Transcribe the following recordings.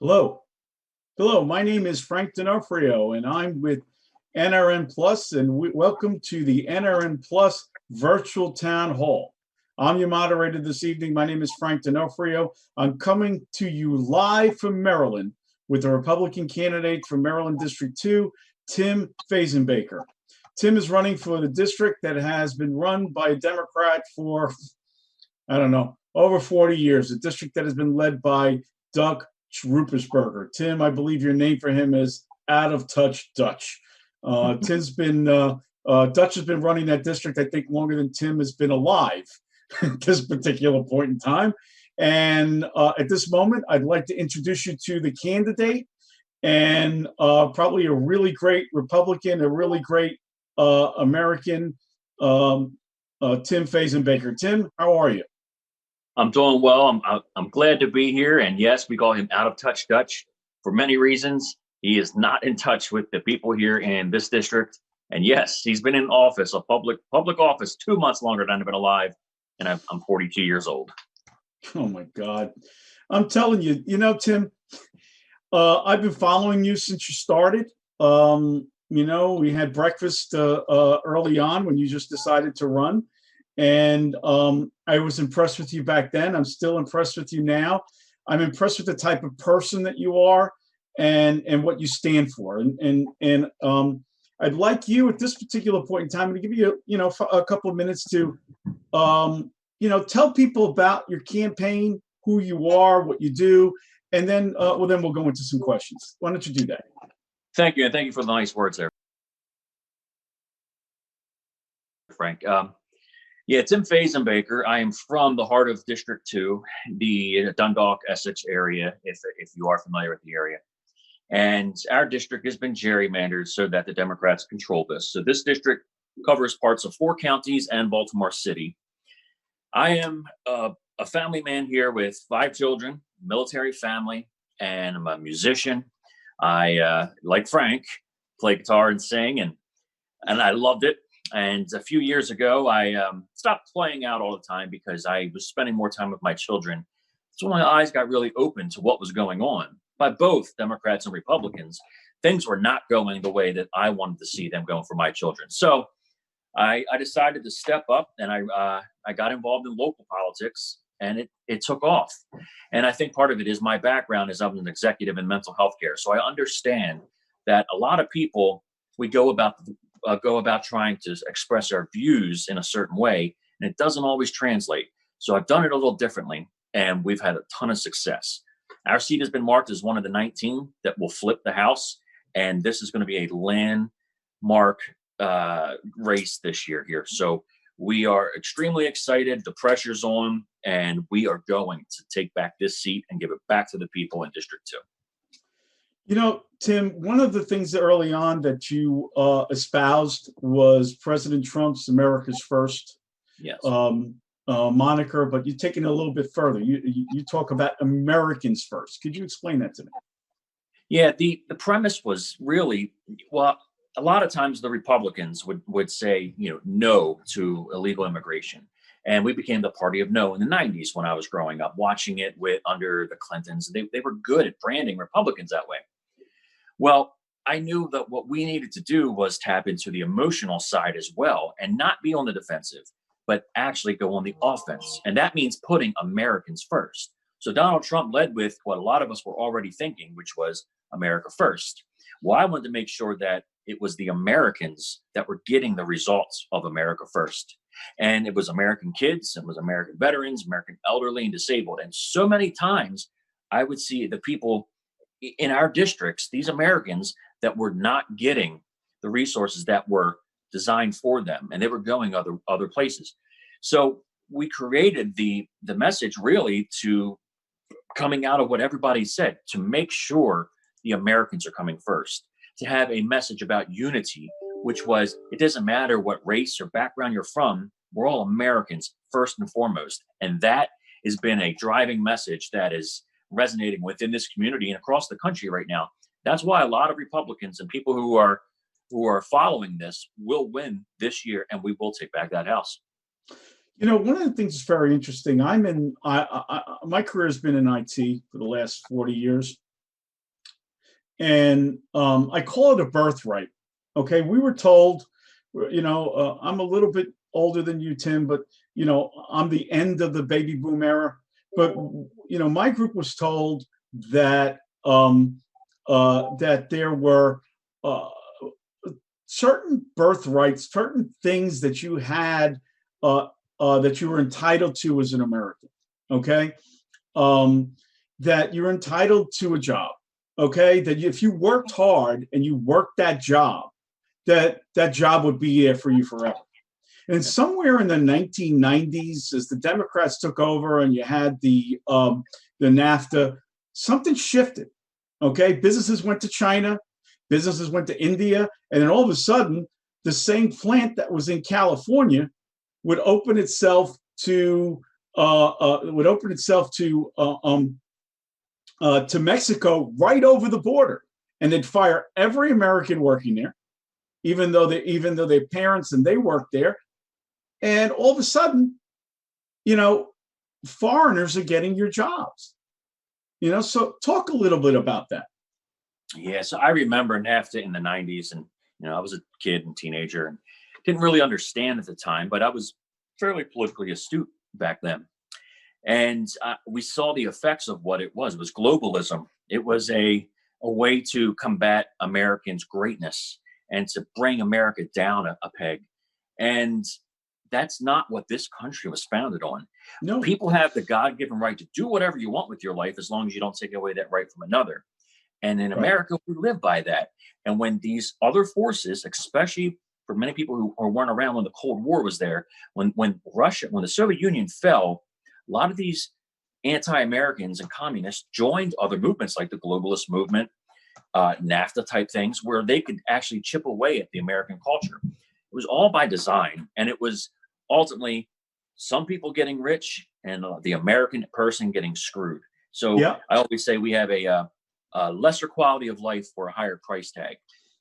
Hello. Hello, my name is Frank D'Onofrio, and I'm with NRN Plus, and welcome to the NRN Plus Virtual Town Hall. I'm your moderator this evening. My name is Frank D'Onofrio. I'm coming to you live from Maryland with the Republican candidate for Maryland District 2, Tim Fazenbaker. Tim is running for the district that has been run by a Democrat for, I don't know, over 40 years, a district that has been led by Doug Ruppersberger. Tim, I believe your name for him is Out of Touch Dutch. Tim's been Dutch has been running that district, I think, longer than Tim has been alive at this particular point in time. And at this moment, I'd like to introduce you to the candidate and probably a really great Republican, a really great American, Tim Fazenbaker. Tim, how are you? I'm doing well. I'm glad to be here. And yes, we call him Out of Touch Dutch for many reasons. He is not in touch with the people here in this district. And yes, he's been in office, a public office, 2 months longer than I've been alive. And I'm 42 years old. Oh my God. I'm telling you, Tim, I've been following you since you started. We had breakfast early on when you just decided to run. And I was impressed with you back then. I'm still impressed with you now. I'm impressed with the type of person that you are and what you stand for. And I'd like you at this particular point in time to give you, a couple of minutes to, tell people about your campaign, who you are, what you do, and then, then we'll go into some questions. Why don't you do that? Thank you. And thank you for the nice words there, Frank. Yeah, Tim Fazenbaker. I am from the heart of District 2, the Dundalk, Essex area, if you are familiar with the area. And our district has been gerrymandered so that the Democrats control this. So this district covers parts of 4 counties and Baltimore City. I am a family man here with 5 children, military family, and I'm a musician. I, like Frank, play guitar and sing, and I loved it. And a few years ago, I stopped playing out all the time because I was spending more time with my children. So my eyes got really open to what was going on by both Democrats and Republicans. Things were not going the way that I wanted to see them going for my children. So I decided to step up, and I got involved in local politics, and it took off. And I think part of it is my background is I'm an executive in mental health care. So I understand that a lot of people, we go about trying to express our views in a certain way, and it doesn't always translate. So I've done it a little differently, and we've had a ton of success. Our seat has been marked as one of the 19 that will flip the House, and this is going to be a landmark race this year here. So we are extremely excited. The pressure's on, and we are going to take back this seat and give it back to the people in District 2. Tim, one of the things early on that you espoused was President Trump's America's First Yes. Moniker, but you're taking it a little bit further. You talk about Americans first. Could you explain that to me? Yeah, the premise was really, well, a lot of times the Republicans would say, no to illegal immigration. And we became the party of no in the 90s when I was growing up, watching it under the Clintons. They were good at branding Republicans that way. Well, I knew that what we needed to do was tap into the emotional side as well and not be on the defensive, but actually go on the offense. And that means putting Americans first. So Donald Trump led with what a lot of us were already thinking, which was America first. Well, I wanted to make sure that it was the Americans that were getting the results of America first. And it was American kids, it was American veterans, American elderly and disabled. And so many times I would see the people in our districts, these Americans that were not getting the resources that were designed for them, and they were going other places. So we created the message really to coming out of what everybody said, to make sure the Americans are coming first, to have a message about unity, which was it doesn't matter what race or background you're from, we're all Americans first and foremost. And that has been a driving message that is resonating within this community and across the country right now. That's why a lot of Republicans and people who are following this will win this year, and we will take back that House. One of the things that's very interesting. My career has been in IT for the last 40 years, and I call it a birthright. Okay, we were told, I'm a little bit older than you, Tim, but I'm the end of the baby boom era. But my group was told that that there were uh, certain birthrights, certain things that you had that you were entitled to as an American. Okay, um, that you're entitled to a job. Okay, that if you worked hard and you worked that job, that job would be there for you forever. And somewhere in the 1990s, as the Democrats took over and you had the NAFTA, something shifted. Okay, businesses went to China, businesses went to India, and then all of a sudden, the same plant that was in California would open itself to to Mexico right over the border, and they'd fire every American working there, even though their parents and they worked there, and all of a sudden, you know, foreigners are getting your jobs. So talk a little bit about that. Yeah, so I remember NAFTA in the 90s, and I was a kid and teenager and didn't really understand at the time, but I was fairly politically astute back then. And we saw the effects of what it was. It was globalism. It was a way to combat Americans' greatness and to bring America down a peg. And that's not what this country was founded on. No. People have the God-given right to do whatever you want with your life as long as you don't take away that right from another. And in America, we live by that. And when these other forces, especially for many people who weren't around when the Cold War was there, when the Soviet Union fell, a lot of these anti-Americans and communists joined other movements like the globalist movement, NAFTA type things, where they could actually chip away at the American culture. It was all by design. And it was ultimately some people getting rich and the American person getting screwed. So I always say we have a lesser quality of life for a higher price tag,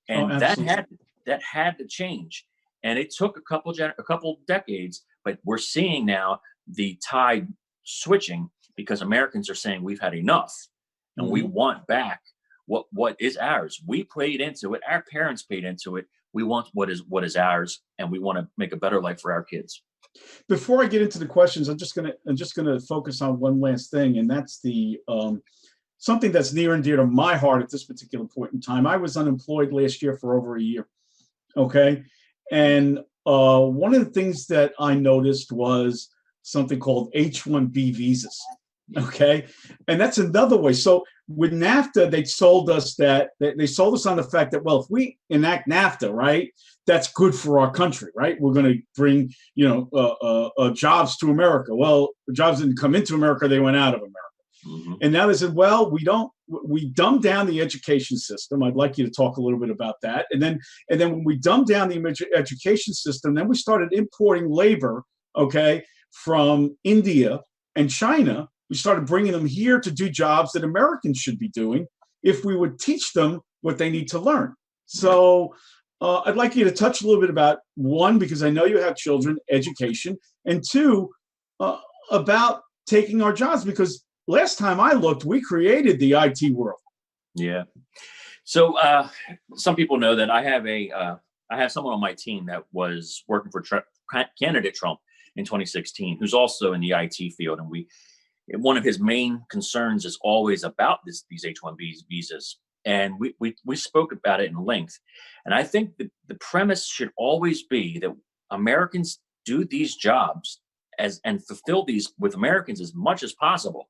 and that had to change. And it took a couple decades, but we're seeing now the tide switching because Americans are saying we've had enough, and we want back what is ours. We paid into it. Our parents paid into it. We want what is ours, and we want to make a better life for our kids. Before I get into the questions, I'm just gonna focus on one last thing, and that's the something that's near and dear to my heart at this particular point in time. I was unemployed last year for over a year. Okay. And one of the things that I noticed was something called H-1B visas. Okay. And that's another way. So with NAFTA, they sold us on the fact that, well, if we enact NAFTA, right, that's good for our country, right? We're going to bring, jobs to America. Well, the jobs didn't come into America. They went out of America. Mm-hmm. And now they said, well, we dumbed down the education system. I'd like you to talk a little bit about that. And then when we dumbed down the education system, then we started importing labor, okay, from India and China. We started bringing them here to do jobs that Americans should be doing if we would teach them what they need to learn. So I'd like you to touch a little bit about, one, because I know you have children, education, and two, about taking our jobs, because last time I looked, we created the IT world. Yeah. So some people know that I have someone on my team that was working for candidate Trump in 2016, who's also in the IT field. And one of his main concerns is always about these H-1B visas. And we spoke about it in length. And I think the premise should always be that Americans do these jobs and fulfill these with Americans as much as possible.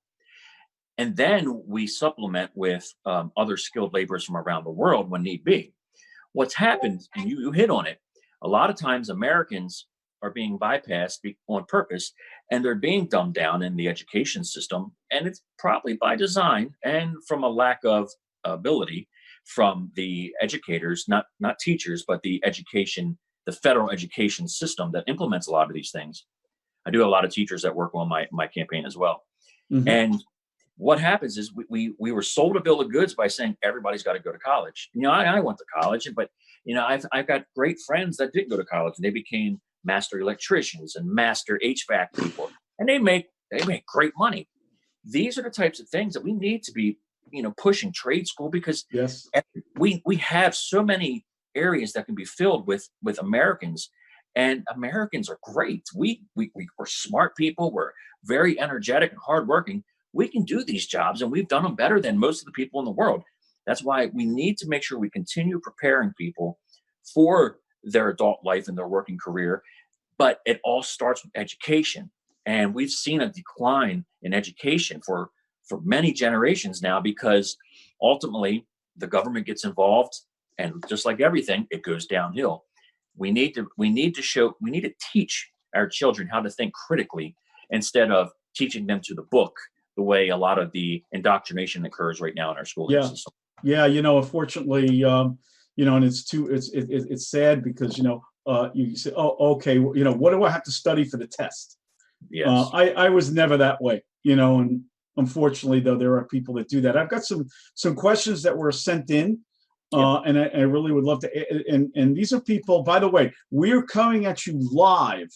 And then we supplement with other skilled laborers from around the world when need be. What's happened, and you hit on it, a lot of times Americans are being bypassed on purpose, and they're being dumbed down in the education system. And it's probably by design and from a lack of ability from the educators, not teachers, but the federal education system that implements a lot of these things. I do have a lot of teachers that work on my campaign as well. Mm-hmm. And what happens is we were sold a bill of goods by saying everybody's got to go to college. I went to college, but I've got great friends that didn't go to college, and they became master electricians and master HVAC people, and they make great money. These are the types of things that we need to be pushing trade school, because Yes. we have so many areas that can be filled with Americans, and Americans are great. We're smart people. We're very energetic and hardworking. We can do these jobs, and we've done them better than most of the people in the world. That's why we need to make sure we continue preparing people for their adult life and their working career. But it all starts with education. And we've seen a decline in education for many generations now, because ultimately the government gets involved, and just like everything, it goes downhill. We need to teach our children how to think critically, instead of teaching them to the book, the way a lot of the indoctrination occurs right now in our school Yeah. system. Yeah. Unfortunately, and it's sad because, you say, oh, okay, what do I have to study for the test? Yes. I was never that way, and unfortunately, though, there are people that do that. I've got some questions that were sent in, and I really would love to. And these are people, by the way, we're coming at you live,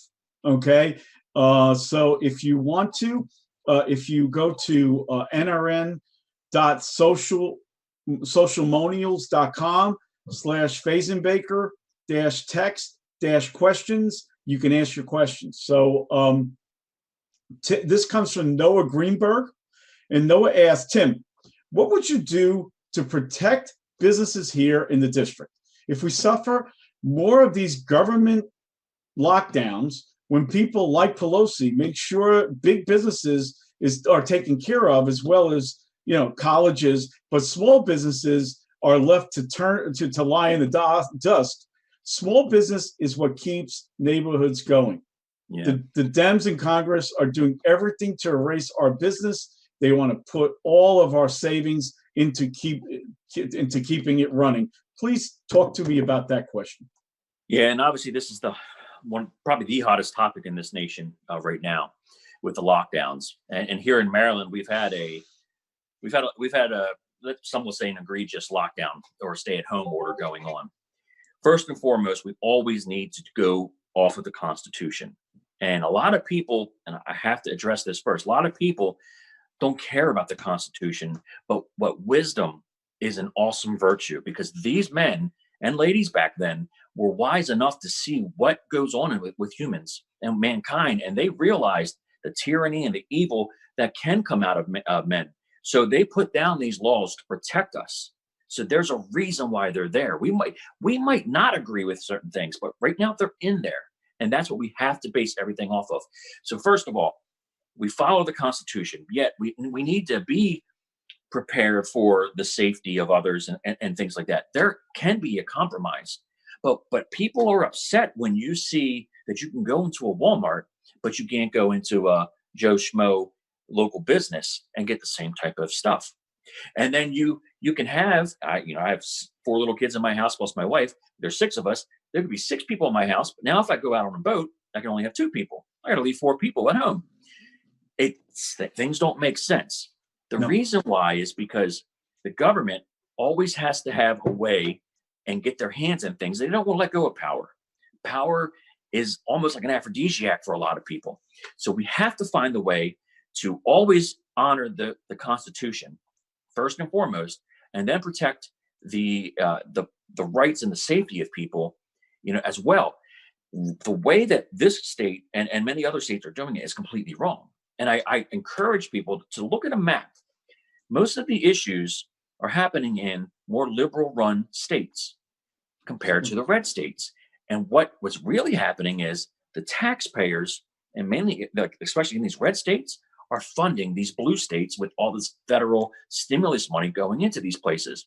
okay? So if you want to, if you go to nrn.socialmonials.com/Fazenbaker-text-questions, you can ask your questions. So this comes from Noah Greenberg, and Noah asked, Tim, what would you do to protect businesses here in the district if we suffer more of these government lockdowns? When people like Pelosi make sure big businesses are taken care of, as well as colleges, but small businesses are left to lie in the dust. Small business is what keeps neighborhoods going. Yeah. The Dems in Congress are doing everything to erase our business. They want to put all of our savings into keeping it running. Please talk to me about that question. Yeah, and obviously this is probably the hottest topic in this nation right now, with the lockdowns. And here in Maryland, we've had a some will say an egregious lockdown or stay-at-home order going on. First and foremost, we always need to go off of the Constitution. And a lot of people, and I have to address this first, a lot of people don't care about the Constitution, but what wisdom is an awesome virtue, because these men and ladies back then were wise enough to see what goes on with humans and mankind, and they realized the tyranny and the evil that can come out of men. So they put down these laws to protect us. So there's a reason why they're there. We might not agree with certain things, but right now they're in there. And that's what we have to base everything off of. So first of all, we follow the Constitution, yet we need to be prepared for the safety of others and things like that. There can be a compromise, but people are upset when you see that you can go into a Walmart, but you can't go into a Joe Schmo local business and get the same type of stuff. And then you can have, I have 4 little kids in my house plus my wife. There's 6 of us. There could be 6 people in my house. But now if I go out on a boat, I can only have 2 people. I got to leave 4 people at home. Things don't make sense. The reason why is because the government always has to have a way and get their hands in things. They don't want to let go of power. Power is almost like an aphrodisiac for a lot of people. So we have to find a way to always honor the Constitution first and foremost, and then protect the rights and the safety of people, as well. The way that this state and many other states are doing it is completely wrong. And I encourage people to look at a map. Most of the issues are happening in more liberal run states compared to the red states. And what was really happening is the taxpayers, and mainly, especially in these red states, are funding these blue states with all this federal stimulus money going into these places.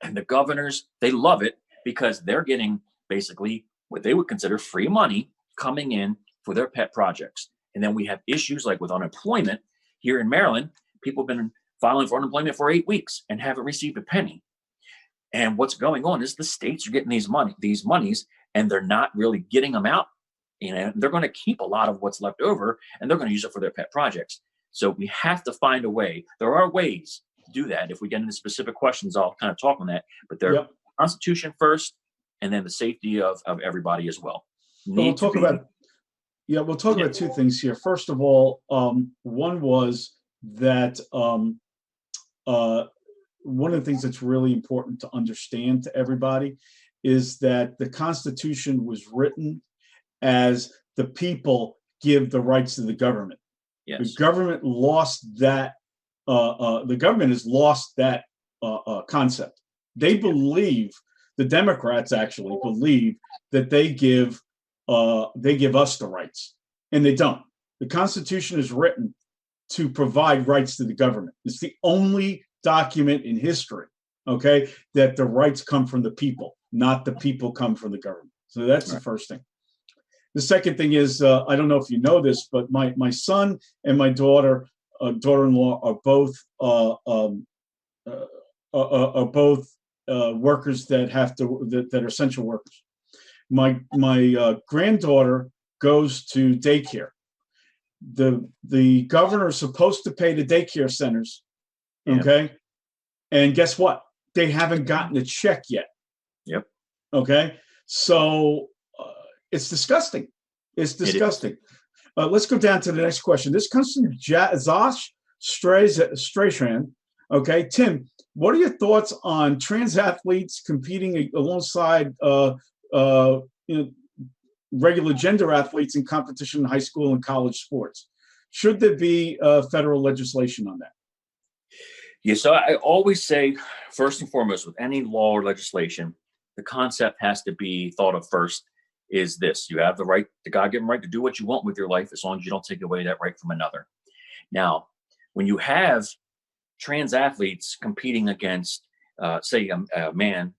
And the governors, they love it because they're getting basically what they would consider free money coming in for their pet projects. And then we have issues like with unemployment here in Maryland. People have been filing for unemployment for 8 weeks and haven't received a penny. And what's going on is the states are getting these monies, and they're not really getting them out. They're going to keep a lot of what's left over, and they're going to use it for their pet projects. So we have to find a way. There are ways to do that. If we get into specific questions, I'll kind of talk on that. But they're Constitution first, and then the safety of everybody as well. We'll talk about 2 things here. First of all, one was that one of the things that's really important to understand to everybody is that the Constitution was written as the people give the rights to the government. Yes. The government lost that. The government has lost that concept. They believe, the Democrats actually believe, that they give us the rights, and they don't. The Constitution is written to provide rights to the government. It's the only document in history, okay, that the rights come from the people, not the people come from the government. So that's the first thing. The second thing is, I don't know if you know this, but my son and my daughter-in-law are both workers that are essential workers. My granddaughter goes to daycare. The governor is supposed to pay the daycare centers, okay? And guess what? They haven't gotten a check yet. Yep. Okay, so it's disgusting. It's disgusting. Let's go down to the next question. This comes from Josh Strachan. Okay, Tim, what are your thoughts on trans athletes competing alongside regular gender athletes in competition in high school and college sports? Should there be federal legislation on that? Yeah, so I always say, first and foremost, with any law or legislation, the concept has to be thought of first is this: you have the right, the God-given right to do what you want with your life, as long as you don't take away that right from another. Now, when you have trans athletes competing against, say, a man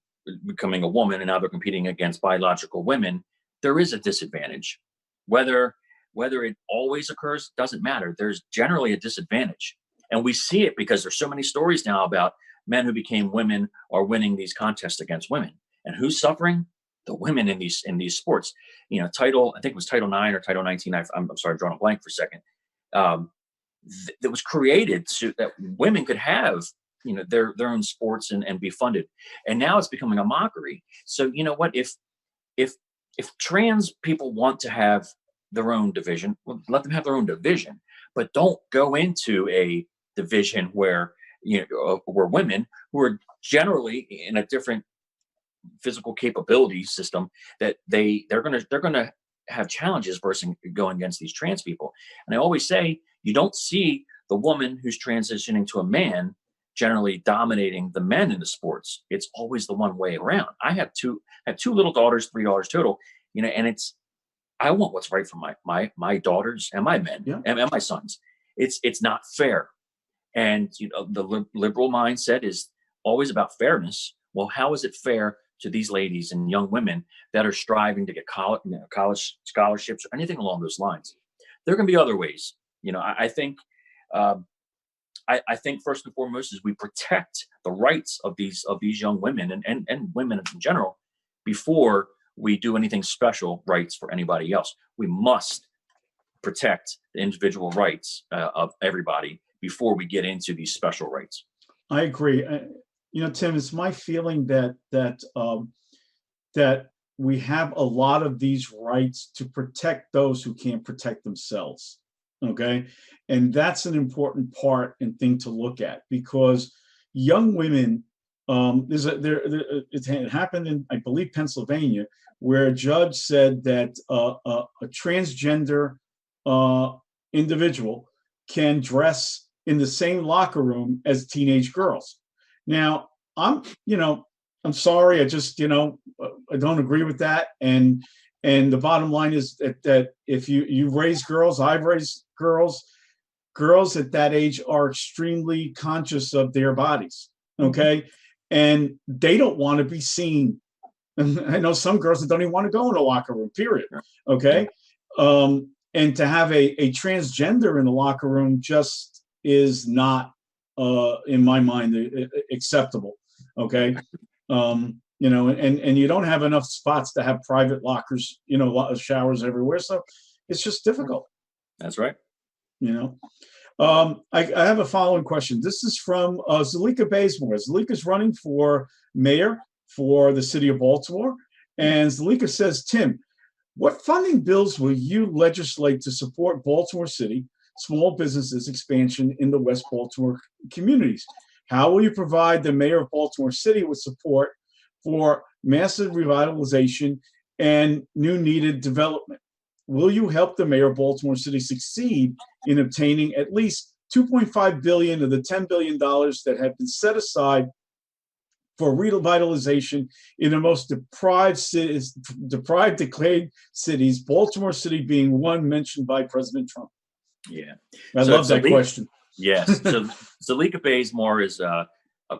becoming a woman, and now they're competing against biological women, there is a disadvantage. Whether it always occurs doesn't matter. There's generally a disadvantage. And we see it because there's so many stories now about men who became women are winning these contests against women. And who's suffering? The women in these sports. You know, I think it was Title IX or Title 19. I'm sorry, I'm drawing a blank for a second. That was created so that women could have, their own sports and be funded. And now it's becoming a mockery. So you know what? If trans people want to have their own division, well, let them have their own division, but don't go into a division where where women who are generally in a different physical capability system, that they're gonna have challenges versus going against these trans people. And I always say, you don't see the woman who's transitioning to a man generally dominating the men in the sports. It's always the one way around. I have two little daughters, 3 daughters total, and I want what's right for my daughters and my men and my sons. It's not fair. And the liberal mindset is always about fairness. Well, how is it fair to these ladies and young women that are striving to get college scholarships or anything along those lines? There can be other ways. I think first and foremost is we protect the rights of these young women and women in general before we do anything special rights for anybody else. We must protect the individual rights of everybody before we get into these special rights. I agree. Tim, it's my feeling that we have a lot of these rights to protect those who can't protect themselves. Okay, and that's an important part and thing to look at, because young women, it happened in, I believe, Pennsylvania, where a judge said that a transgender individual can dress in the same locker room as teenage girls. Now, I'm sorry, I just, I don't agree with that. And the bottom line is that if you raise girls, I've raised girls at that age are extremely conscious of their bodies. Okay. And they don't want to be seen. And I know some girls that don't even want to go in a locker room, period. Okay. And to have a transgender in the locker room just is not, in my mind, acceptable. Okay. And you don't have enough spots to have private lockers, showers everywhere. So it's just difficult. That's right. I have a following question. This is from Zalika Bazemore. Zalika's running for mayor for the city of Baltimore. And Zalika says, Tim, what funding bills will you legislate to support Baltimore City small businesses expansion in the West Baltimore communities? How will you provide the mayor of Baltimore City with support for massive revitalization and new needed development? Will you help the mayor of Baltimore City succeed in obtaining at least $2.5 billion of the $10 billion that have been set aside for revitalization in the most deprived cities, decayed cities, Baltimore City being one mentioned by President Trump? Yeah. I love that question. Yes. So Zalika Bazemore is a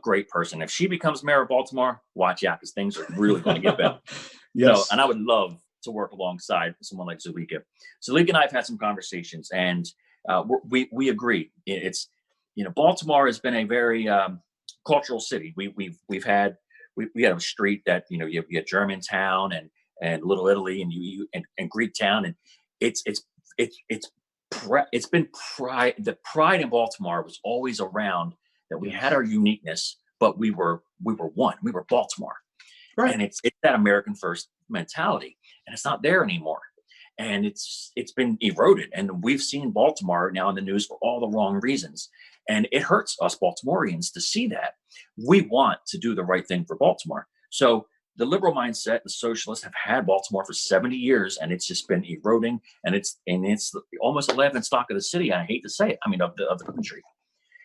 great person. If she becomes mayor of Baltimore, watch out, because things are really going to get better. Yes. So, and I would love to work alongside someone like Zalika. Zalika and I have had some conversations, and we agree. It's, Baltimore has been a very cultural city. We had a street that, you had Germantown and Little Italy and Greek Town, and it's been pride. The pride in Baltimore was always around, that we had our uniqueness, but we were one. We were Baltimore, Right. And it's that American first mentality, and it's not there anymore. And it's been eroded, and we've seen Baltimore now in the news for all the wrong reasons, and it hurts us Baltimoreans to see that. We want to do the right thing for Baltimore. So the liberal mindset, the socialists have had Baltimore for 70 years, and it's just been eroding, and it's almost a laughing stock of the city. I hate to say it. I mean, of the country.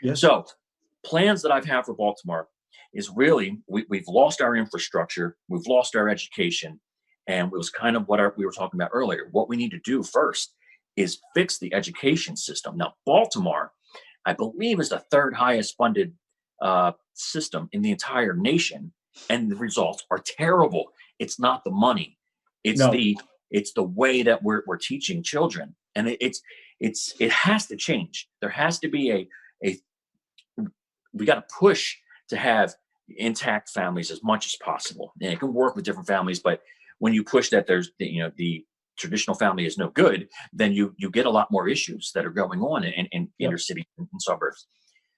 Yes. So plans that I've had for Baltimore is really, we've lost our infrastructure, we've lost our education. And it was kind of what we were talking about earlier. What we need to do first is fix the education system. Now, Baltimore, I believe, is the third highest funded system in the entire nation, and the results are terrible. It's not the money; it's the way that we're teaching children, and it has to change. There has to be we got to push to have intact families as much as possible. And it can work with different families, but when you push that there's the traditional family is no good, then you get a lot more issues that are going on in inner city and suburbs.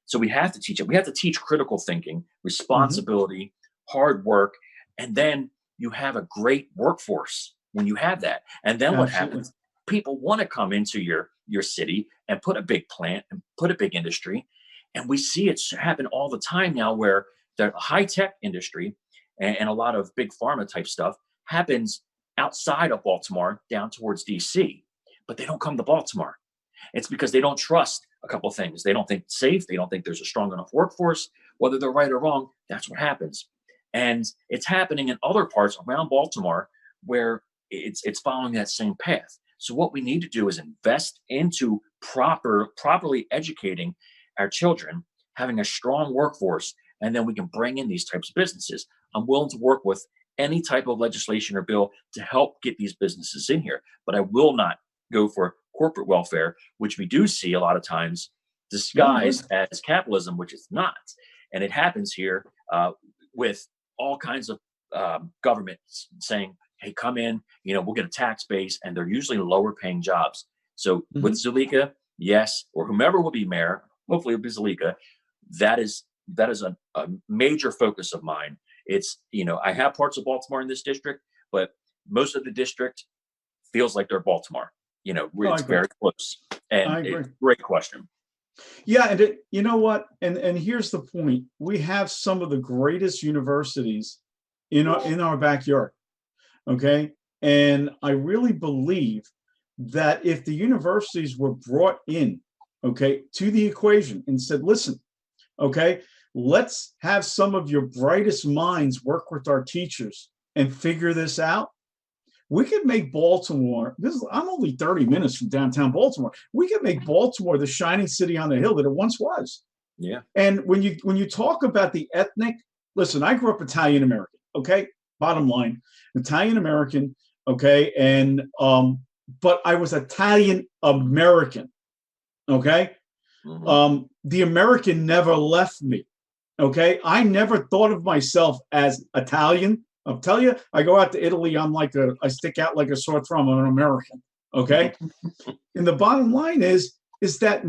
So we have to teach it. We have to teach critical thinking, responsibility, hard work, and then you have a great workforce when you have that. And then what happens? People want to come into your city and put a big plant and put a big industry. And we see it happen all the time now, where the high-tech industry and a lot of big pharma type stuff happens outside of Baltimore down towards DC, but they don't come to Baltimore. It's because they don't trust a couple of things. They don't think it's safe. They don't think there's a strong enough workforce. Whether they're right or wrong, that's what happens. And it's happening in other parts around Baltimore where it's following that same path. So what we need to do is invest into properly educating our children, having a strong workforce, and then we can bring in these types of businesses. I'm willing to work with any type of legislation or bill to help get these businesses in here, but I will not go for corporate welfare, which we do see a lot of times disguised as capitalism, which it's not. And it happens here with all kinds of governments saying, hey, come in, we'll get a tax base, and they're usually lower paying jobs. So with Zalika, yes, or whomever will be mayor, hopefully it'll be Zalika, that is a major focus of mine. It's, I have parts of Baltimore in this district, but most of the district feels like they're Baltimore. It's very close. And it's a great question. Yeah, and you know what? And here's the point: we have some of the greatest universities in our backyard. Okay, and I really believe that if the universities were brought in, to the equation and said, listen, let's have some of your brightest minds work with our teachers and figure this out. We could make Baltimore, I'm only 30 minutes from downtown Baltimore. We could make Baltimore the shining city on the hill that it once was. Yeah. And when you talk about the ethnic, listen, I grew up Italian American, bottom line, Italian American, and but I was Italian American, the American never left me. I never thought of myself as Italian. I'll tell you, I go out to Italy, I stick out like a sore thumb. I'm an American. And the bottom line is that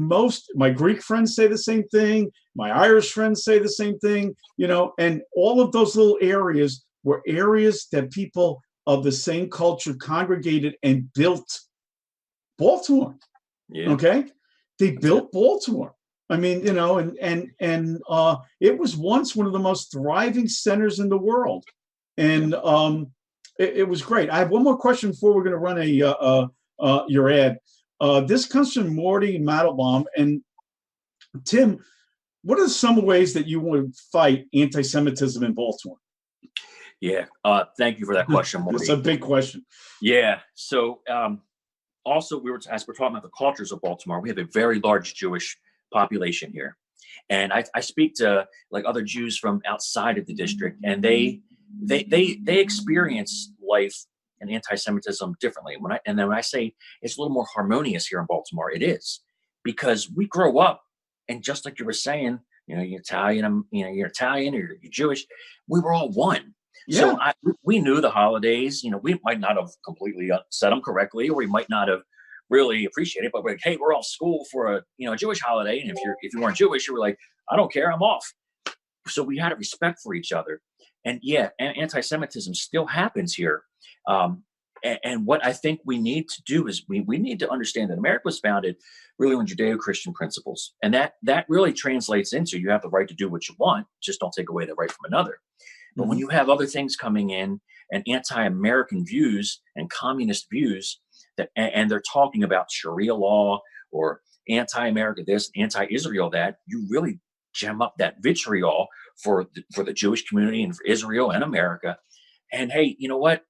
my Greek friends say the same thing. My Irish friends say the same thing, and all of those little areas were areas that people of the same culture congregated and built Baltimore. Yeah. They built Baltimore. I mean, and it was once one of the most thriving centers in the world, and it was great. I have one more question before we're going to run your ad. This comes from Morty Madelbaum, and Tim, what are some ways that you would fight anti-Semitism in Baltimore? Yeah, thank you for that question, Morty. It's a big question. Yeah, so also as we're talking about the cultures of Baltimore, we have a very large Jewish population here, and I speak to like other Jews from outside of the district, and they experience life and anti-Semitism differently. When I say it's a little more harmonious here in Baltimore, it is, because we grow up, and just like you were saying, you're Italian, you're Italian, or you're Jewish, we were all one. Yeah. So we knew the holidays. We might not have completely said them correctly, or we might not have really appreciated it. But we're like, hey, we're all school for a Jewish holiday, and if you weren't Jewish, you were like, I don't care, I'm off. So we had a respect for each other, and yeah, anti-Semitism still happens here. And what I think we need to do is we need to understand that America was founded really on Judeo-Christian principles, and that really translates into you have the right to do what you want, just don't take away the right from another. But when you have other things coming in and anti-American views and communist views and they're talking about Sharia law or anti-America this, anti-Israel that, you really gem up that vitriol for the Jewish community and for Israel and America. And hey, you know what?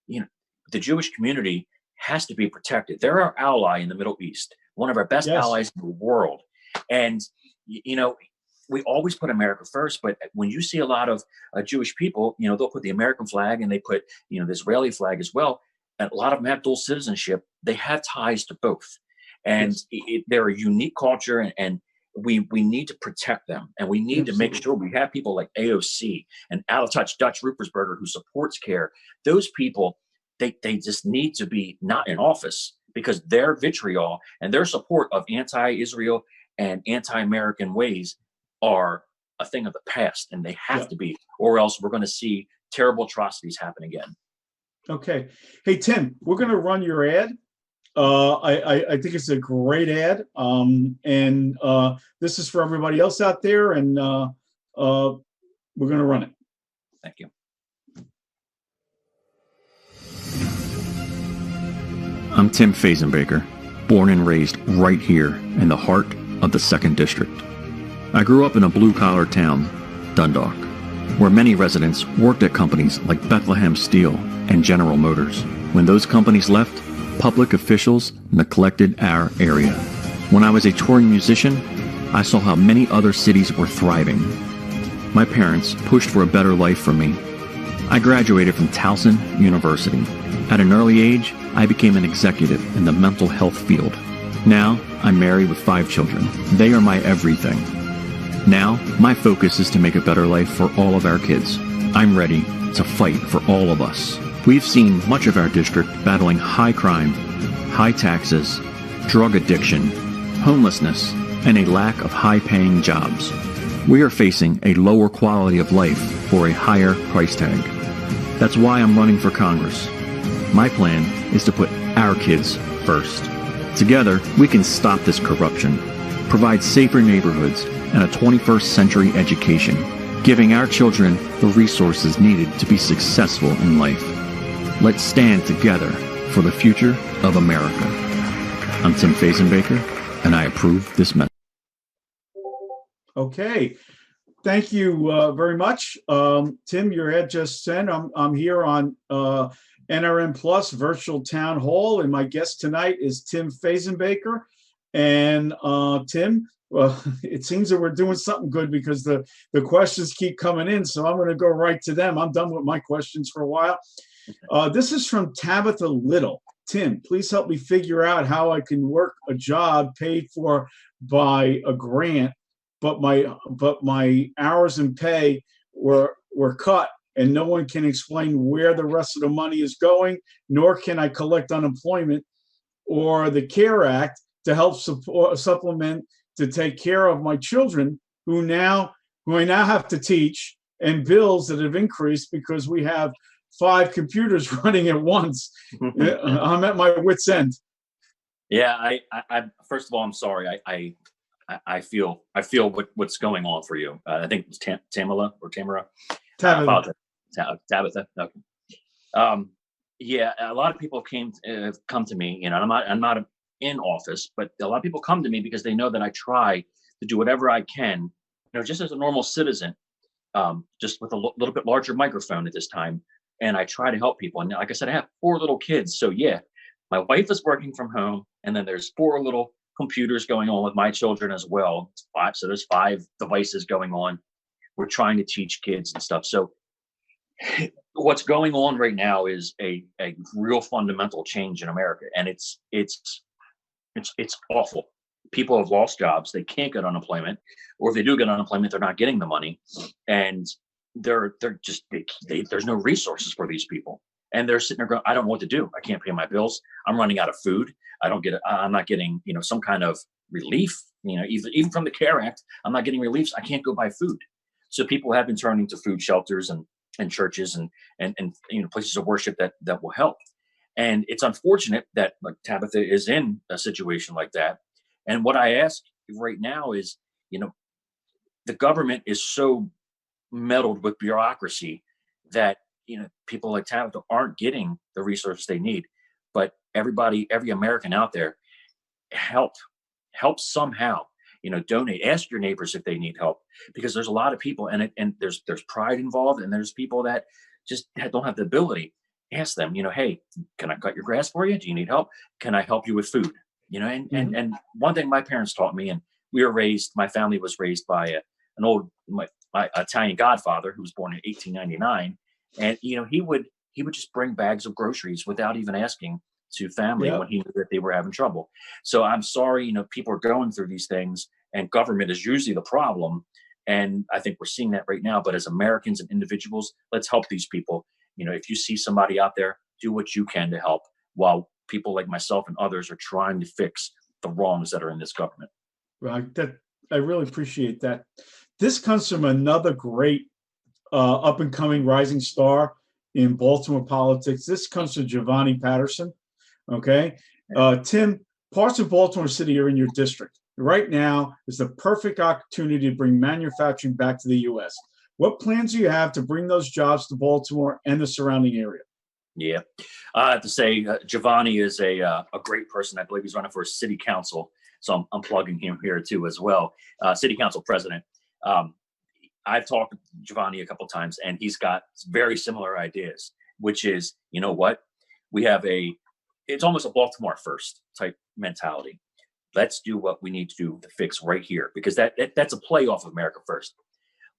The Jewish community has to be protected. They're our ally in the Middle East, one of our best allies in the world. And we always put America first, but when you see a lot of Jewish people, they'll put the American flag and they put, the Israeli flag as well. And a lot of them have dual citizenship. They have ties to both. And they're a unique culture, and we need to protect them. And we need to make sure we have people like AOC and Out of Touch Dutch Ruppersberger, who supports CARE. Those people, they just need to be not in office, because their vitriol and their support of anti-Israel and anti-American ways are a thing of the past, and they have to be, or else we're going to see terrible atrocities happen again. Okay. Hey, Tim, we're going to run your ad. I think it's a great ad. And this is for everybody else out there, and we're going to run it. Thank you. I'm Tim Fazenbaker, born and raised right here in the heart of the 2nd District. I grew up in a blue-collar town, Dundalk, where many residents worked at companies like Bethlehem Steel and General Motors. When those companies left, public officials neglected our area. When I was a touring musician, I saw how many other cities were thriving. My parents pushed for a better life for me. I graduated from Towson University. At an early age, I became an executive in the mental health field. Now, I'm married with 5 children. They are my everything. Now, my focus is to make a better life for all of our kids. I'm ready to fight for all of us. We've seen much of our district battling high crime, high taxes, drug addiction, homelessness, and a lack of high-paying jobs. We are facing a lower quality of life for a higher price tag. That's why I'm running for Congress. My plan is to put our kids first. Together, we can stop this corruption, provide safer neighborhoods, and a 21st century education, giving our children the resources needed to be successful in life. Let's stand together for the future of America. I'm Tim Fazenbaker, and I approve this message. Okay. Thank you very much. Tim, your ad just sent. I'm here on NRN Plus Virtual Town Hall, and my guest tonight is Tim Fazenbaker. And Tim, well, it seems that we're doing something good, because the questions keep coming in. So I'm going to go right to them. I'm done with my questions for a while. This is from Tabitha Little. Tim, please help me figure out how I can work a job paid for by a grant, but my hours and pay were cut, and no one can explain where the rest of the money is going, nor can I collect unemployment or the CARE Act to help supplement to take care of my children who I now have to teach, and bills that have increased because we have 5 computers running at once. I'm at my wit's end. Yeah, I first of all, I'm sorry. I feel what's going on for you. I think it was Tamala or Tamara. I Tabitha. apologize. Tabitha. Okay. Yeah, a lot of people come to me. You know, I'm not in office, but a lot of people come to me because they know that I try to do whatever I can. You know, just as a normal citizen, just with a little bit larger microphone at this time, and I try to help people. And like I said, I have 4 little kids, so yeah, my wife is working from home, and then there's 4 little computers going on with my children as well. It's 5, so there's 5 devices going on. We're trying to teach kids and stuff. So what's going on right now is a real fundamental change in America, and it's awful. People have lost jobs; they can't get unemployment, or if they do get unemployment, they're not getting the money, and they're just there's no resources for these people, and they're sitting there going, "I don't know what to do. I can't pay my bills. I'm running out of food. I'm not getting some kind of relief. Even from the CARE Act, I'm not getting relief. I can't go buy food." So people have been turning to food shelters and churches and places of worship that will help. And it's unfortunate that like Tabitha is in a situation like that. And what I ask right now is, the government is so meddled with bureaucracy that people like Tabitha aren't getting the resources they need. But every American out there, help somehow. Donate. Ask your neighbors if they need help, because there's a lot of people, and there's pride involved, and there's people that just don't have the ability. Ask them, hey, can I cut your grass for you? Do you need help? Can I help you with food? And one thing my parents taught me, and my family was raised by my Italian godfather who was born in 1899, and he would just bring bags of groceries without even asking to family when he knew that they were having trouble. So I'm sorry, people are going through these things, and government is usually the problem. And I think we're seeing that right now. But as Americans and individuals, let's help these people. If you see somebody out there, do what you can to help, while people like myself and others are trying to fix the wrongs that are in this government. Right. I really appreciate that. This comes from another great up and coming rising star in Baltimore politics. This comes from Giovanni Patterson. Okay. Tim, parts of Baltimore City are in your district. Right now is the perfect opportunity to bring manufacturing back to the U.S. What plans do you have to bring those jobs to Baltimore and the surrounding area? Yeah, I have to say, Giovanni is a great person. I believe he's running for city council. So I'm plugging him here too as well. City council president. I've talked to Giovanni a couple of times, and he's got very similar ideas, which is, what? We have it's almost a Baltimore first type mentality. Let's do what we need to do to fix right here, because that's a play off of America First.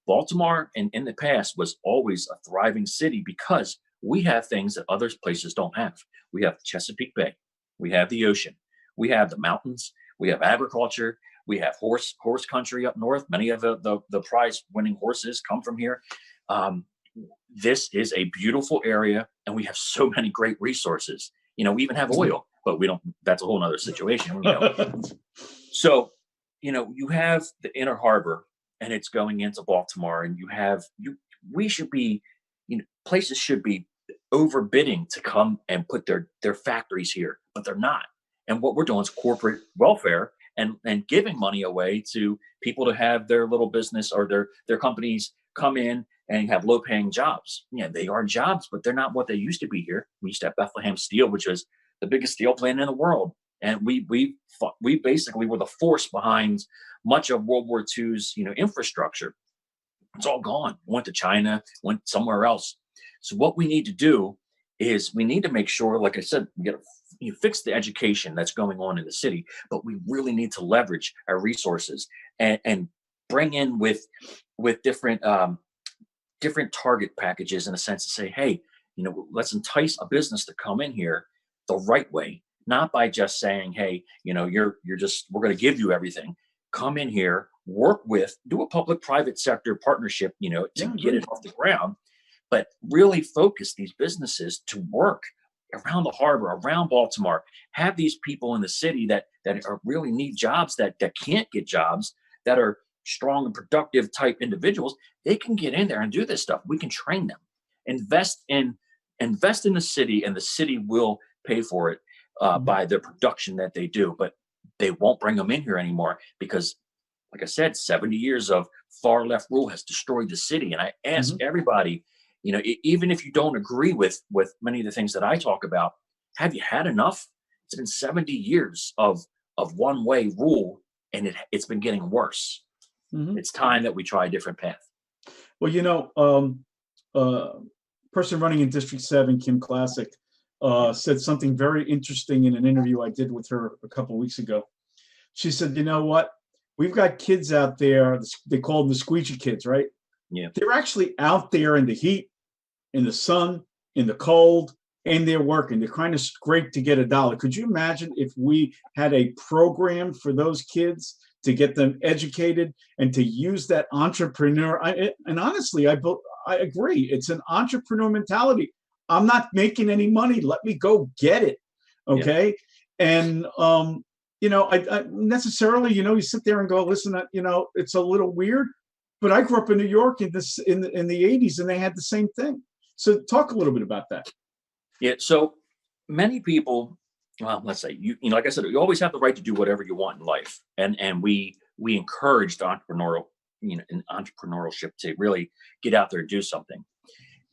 Baltimore in the past was always a thriving city because we have things that other places don't have. We have Chesapeake Bay. We have the ocean. We have the mountains. We have agriculture. We have horse country up north. Many of the prize winning horses come from here. This is a beautiful area, and we have so many great resources. We even have oil, but we don't. That's a whole nother situation. So, you have the Inner Harbor, and it's going into Baltimore, and we should be, places should be overbidding to come and put their factories here, but they're not. And what we're doing is corporate welfare and giving money away to people to have their little business or their companies come in and have low paying jobs. Yeah, they are jobs, but they're not what they used to be here. We used to have Bethlehem Steel, which was the biggest steel plant in the world. And we basically were the force behind much of World War II's, infrastructure. It's all gone. Went to China, went somewhere else. So what we need to do is we need to make sure, like I said, we got to fix the education that's going on in the city, but we really need to leverage our resources and bring in with different target packages, in a sense, to say, hey, let's entice a business to come in here the right way, not by just saying, hey, we're going to give you everything. Come in here, do a public-private sector partnership, to get it off the ground, but really focus these businesses to work around the harbor, around Baltimore. Have these people in the city that really need jobs, that can't get jobs, that are strong and productive type individuals. They can get in there and do this stuff. We can train them. Invest in the city, and the city will pay for it by the production that they do. But they won't bring them in here anymore because like I said, 70 years of far left rule has destroyed the city. And I ask Mhm. everybody, even if you don't agree with many of the things that I talk about, have you had enough? It's been 70 years of one way rule, and it's been getting worse. Mhm. It's time that we try a different path. Well, uh, person running in District 7, Kim Classic, said something very interesting in an interview I did with her a couple of weeks ago. She said, you know what? We've got kids out there, they call them the squeegee kids, right? Yeah. They're actually out there in the heat, in the sun, in the cold, and they're working. They're trying to scrape to get a dollar. Could you imagine if we had a program for those kids to get them educated and to use that entrepreneur? And honestly, I agree. It's an entrepreneur mentality. I'm not making any money. Let me go get it. Yeah. Okay. And, I necessarily, you sit there and go, listen, it's a little weird, but I grew up in New York in the 80s, and they had the same thing. So talk a little bit about that. Yeah. So many people, well, let's say like I said, you always have the right to do whatever you want in life, and we encouraged entrepreneurship to really get out there and do something.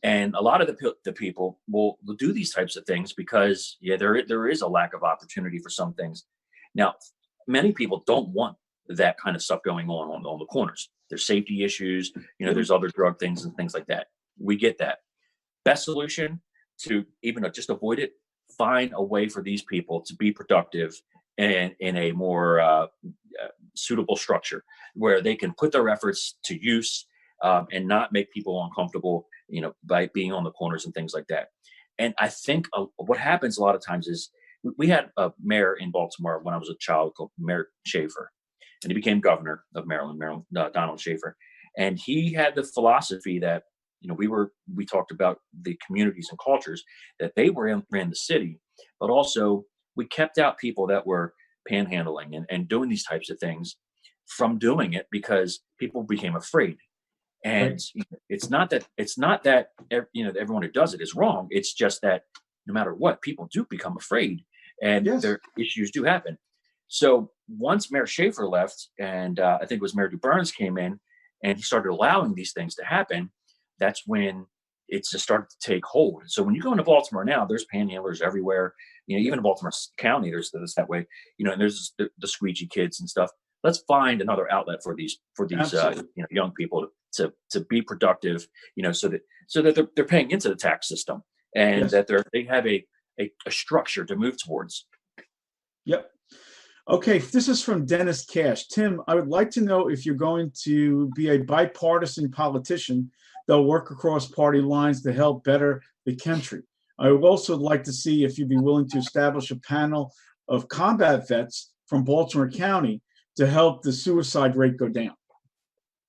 And a lot of the people will do these types of things because there is a lack of opportunity for some things. Now, many people don't want that kind of stuff going on the corners. There's safety issues, there's other drug things and things like that. We get that. Best solution to even just avoid it, find a way for these people to be productive and in a more suitable structure where they can put their efforts to use, and not make people uncomfortable, by being on the corners and things like that. And I think what happens a lot of times is we had a mayor in Baltimore when I was a child called Mayor Schaefer, and he became governor of Maryland, Donald Schaefer. And he had the philosophy that, we talked about the communities and cultures that they ran the city, but also we kept out people that were panhandling and doing these types of things from doing it because people became afraid. And Right. it's not that everyone who does it is wrong. It's just that no matter what, people do become afraid, and Yes. their issues do happen. So once Mayor Schaefer left, and I think it was Mayor DuBurns came in, and he started allowing these things to happen, that's when it's just started to take hold. So when you go into Baltimore now, there's panhandlers everywhere. Even in Baltimore County, there's that way. And there's the squeegee kids and stuff. Let's find another outlet for these Absolutely. young people to be productive. So that they're paying into the tax system, and Yes. that they have a structure to move towards. Yep. Okay, this is from Dennis Cash. Tim, I would like to know if you're going to be a bipartisan politician that'll work across party lines to help better the country. I would also like to see if you'd be willing to establish a panel of combat vets from Baltimore County to help the suicide rate go down.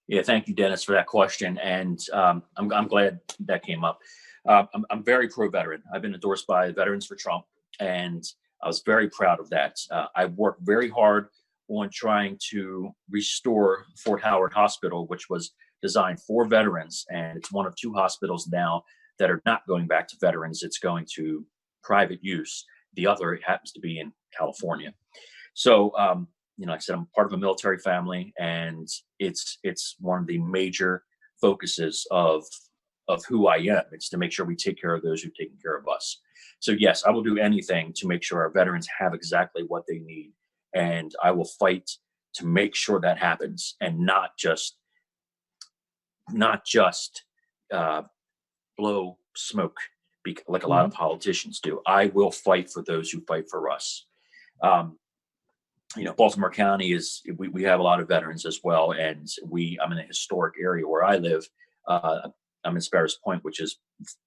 Yeah, thank you, Dennis, for that question, and I'm glad that came up. I'm very pro-veteran. I've been endorsed by Veterans for Trump, and I was very proud of that. I worked very hard on trying to restore Fort Howard Hospital, which was designed for veterans, and it's one of two hospitals now that are not going back to veterans. It's going to private use. The other happens to be in California. So, like I said, I'm part of a military family, and it's one of the major focuses of who I am. It's to make sure we take care of those who've taken care of us. So yes, I will do anything to make sure our veterans have exactly what they need, and I will fight to make sure that happens, and not just blow smoke like a lot of Mhm. politicians do. I will fight for those who fight for us. Um, Baltimore County we have a lot of veterans as well, and I'm in a historic area where I live. I'm in Sparrows Point, which is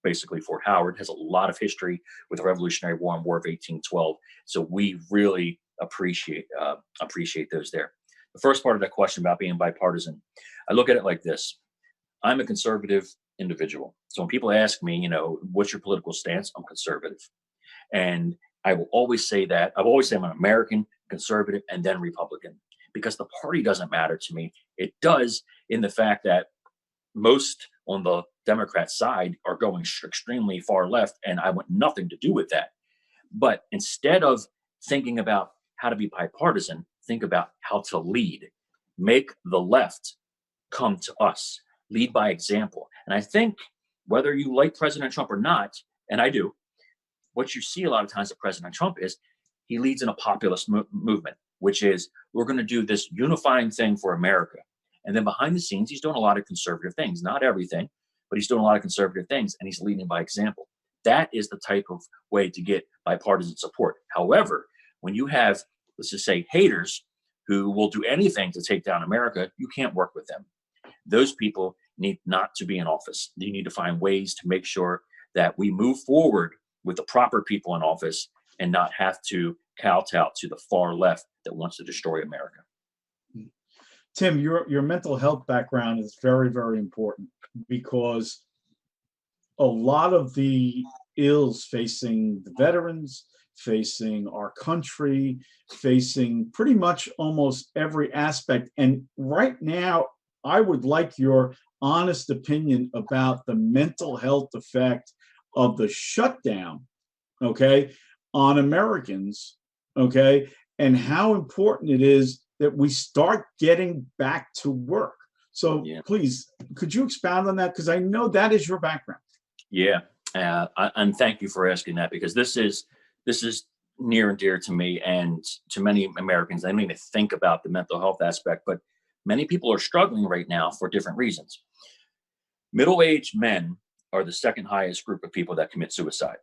basically Fort Howard, has a lot of history with the Revolutionary War and War of 1812. So we really appreciate those there. The first part of that question about being bipartisan, I look at it like this: I'm a conservative individual. So when people ask me, what's your political stance, I'm conservative. And I will always say that. I've always said I'm an American, conservative, and then Republican, because the party doesn't matter to me. It does in the fact that most on the Democrat side are going extremely far left, and I want nothing to do with that. But instead of thinking about how to be bipartisan, think about how to lead. make the left come to us, lead by example. And I think whether you like President Trump or not, and I do, what you see a lot of times with President Trump is he leads in a populist movement, which is we're going to do this unifying thing for America. And then behind the scenes, he's doing a lot of conservative things, not everything, but he's doing a lot of conservative things, and he's leading by example. That is the type of way to get bipartisan support. However, when you have, let's just say, haters who will do anything to take down America, you can't work with them. Those people need not to be in office. You need to find ways to make sure that we move forward with the proper people in office and not have to kowtow to the far left that wants to destroy America. Tim, your mental health background is very, very important, because a lot of the ills facing the veterans, facing our country, facing pretty much almost every aspect. And right now, I would like your honest opinion about the mental health effect of the shutdown, okay, on Americans, okay, and how important it is that we start getting back to work. So please, could you expound on that? Because I know that is your background. Yeah, and thank you for asking that, because this is near and dear to me and to many Americans. I don't even think about the mental health aspect, but many people are struggling right now for different reasons. Middle-aged men are the second highest group of people that commit suicide.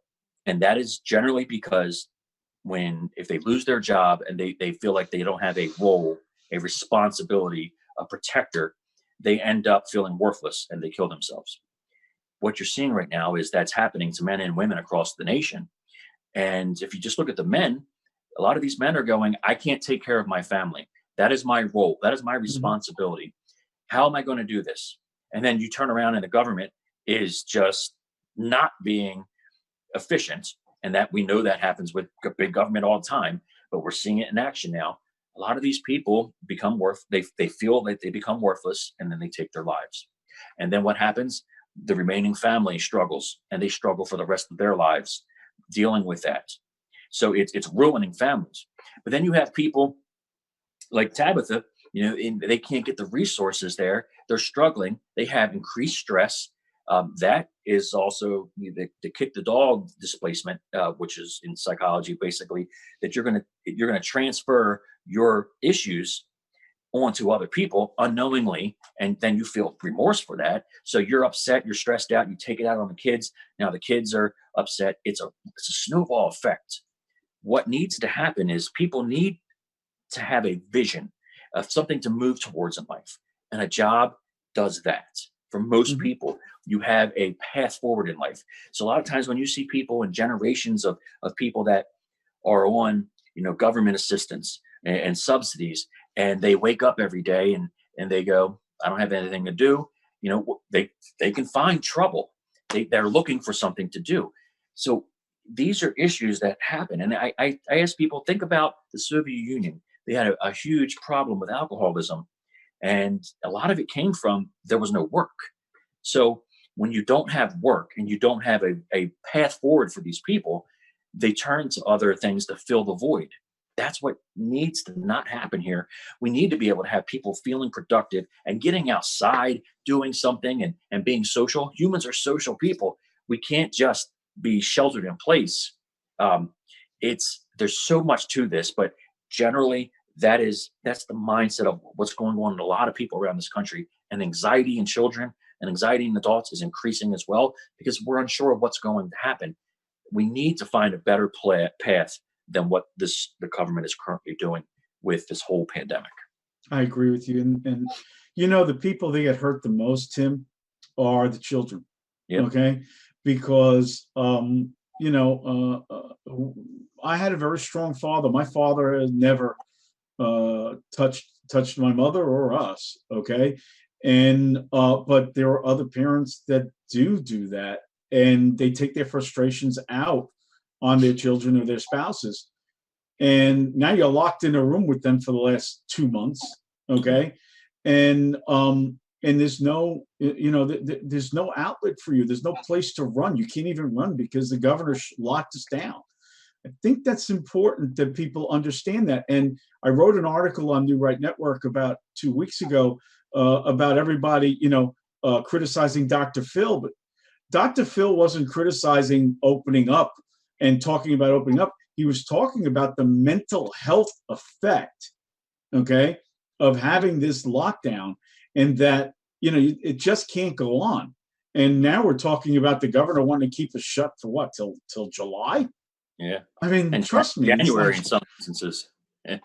And that is generally because if they lose their job and they feel like they don't have a role, a responsibility, a protector, they end up feeling worthless and they kill themselves. What you're seeing right now is that's happening to men and women across the nation. And if you just look at the men, a lot of these men are going, I can't take care of my family. That is my role. That is my responsibility. How am I going to do this? And then you turn around and the government is just not being efficient. And that we know that happens with big government all the time, but we're seeing it in action now. A lot of these people become they feel that they become worthless, and then they take their lives. And then what happens? The remaining family struggles, and they struggle for the rest of their lives dealing with that. So it's ruining families. But then you have people like Tabitha, they can't get the resources there. They're struggling. They have increased stress. That is also the kick the dog displacement, which is in psychology, basically, that you're going to transfer your issues onto other people unknowingly, and then you feel remorse for that. So you're upset, you're stressed out, you take it out on the kids. Now the kids are upset. It's a snowball effect. What needs to happen is people need to have a vision of something to move towards in life, and a job does that. For most people, you have a path forward in life. So a lot of times when you see people and generations of people that are on, government assistance and subsidies, and they wake up every day and they go, I don't have anything to do. They can find trouble. They're looking for something to do. So these are issues that happen. And I ask people, think about the Soviet Union. They had a huge problem with alcoholism. And a lot of it came from there was no work. So when you don't have work and you don't have a path forward for these people, they turn to other things to fill the void. That's what needs to not happen here. We need to be able to have people feeling productive and getting outside, doing something and being social. Humans are social people. We can't just be sheltered in place. There's so much to this, but generally that's the mindset of what's going on in a lot of people around this country. And anxiety in children and anxiety in adults is increasing as well, because we're unsure of what's going to happen. We need to find a better path than what the government is currently doing with this whole pandemic. I agree with you. And the people that get hurt the most, Tim, are the children. Yep. Okay. Because, I had a very strong father. My father has never touched my mother or us. Okay. And, but there are other parents that do that, and they take their frustrations out on their children or their spouses. And now you're locked in a room with them for the last 2 months. Okay. And there's no, there's no outlet for you. There's no place to run. You can't even run because the governor locked us down. I think that's important that people understand that. And I wrote an article on New Right Network about 2 weeks ago about everybody, criticizing Dr. Phil, but Dr. Phil wasn't criticizing opening up and talking about opening up. He was talking about the mental health effect, okay, of having this lockdown, and that, it just can't go on. And now we're talking about the governor wanting to keep us shut for what, till July? Yeah. I mean, And trust me, January in some instances. Yeah.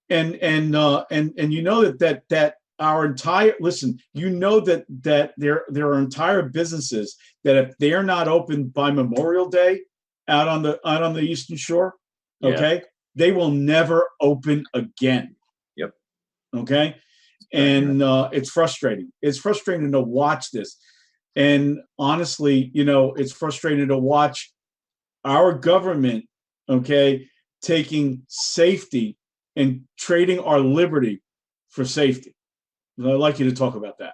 And you know that our entire listen, that there are entire businesses that if they're not open by Memorial Day out on the Eastern Shore, okay, Yeah. they will never open again. Yep. Okay. And it's frustrating. It's frustrating to watch this. And honestly, it's frustrating to watch our government, okay, taking safety and trading our liberty for safety. And I'd like you to talk about that.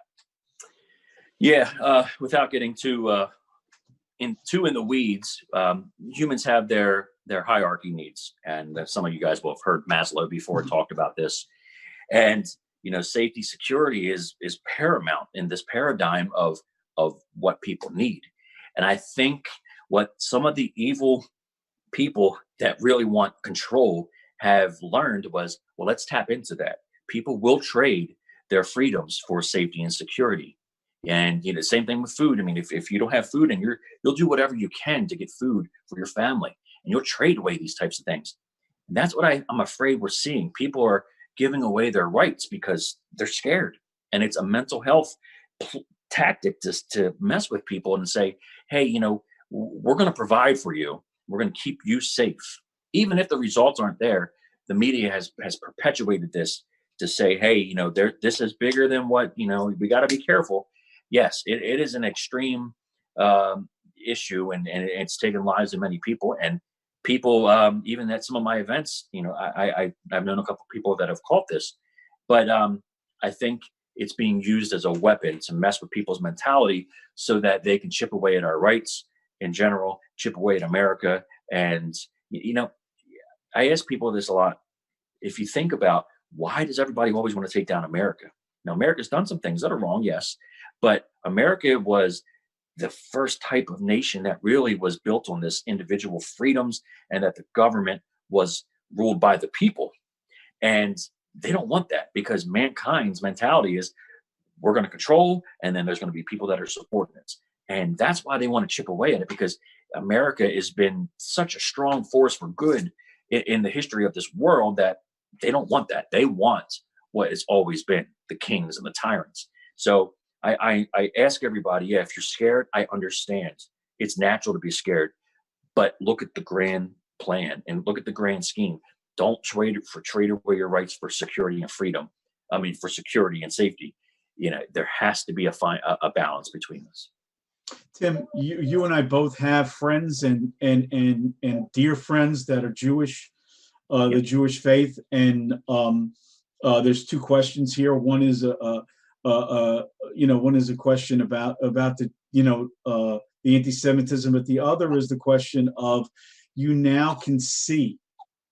Yeah, without getting too in the weeds, humans have their hierarchy needs, and some of you guys will have heard Maslow before talked about this. And safety, security is paramount in this paradigm of what people need. And I think what some of the evil people that really want control have learned was, well, let's tap into that. People will trade their freedoms for safety and security. And same thing with food. I mean, if you don't have food, and you'll do whatever you can to get food for your family, and you'll trade away these types of things. And that's what I'm afraid we're seeing. People are giving away their rights because they're scared, and it's a mental health tactic to mess with people and say, hey, we're going to provide for you. We're going to keep you safe. Even if the results aren't there, the media has perpetuated this to say, hey, this is bigger than what, we got to be careful. Yes, it is an extreme issue, and it's taken lives of many people. And people, even at some of my events, I've known a couple of people that have caught this, but I think it's being used as a weapon to mess with people's mentality so that they can chip away at our rights in general, chip away at America. And, I ask people this a lot. If you think about, why does everybody always want to take down America? Now, America's done some things that are wrong, yes, but America was the first type of nation that really was built on this individual freedoms, and that the government was ruled by the people. And they don't want that, because mankind's mentality is, we're going to control, and then there's going to be people that are subordinates. And that's why they want to chip away at it, because America has been such a strong force for good in the history of this world that they don't want that. They want what has always been, the kings and the tyrants. So I ask everybody, yeah, if you're scared, I understand. It's natural to be scared, but look at the grand plan and look at the grand scheme. Don't trade away your rights for security and freedom. I mean, for security and safety. There has to be a balance between us. Tim, you and I both have friends and dear friends that are Jewish, the Jewish faith, and there's two questions here. One is one is a question about the the anti-Semitism, but the other is the question of, you now can see,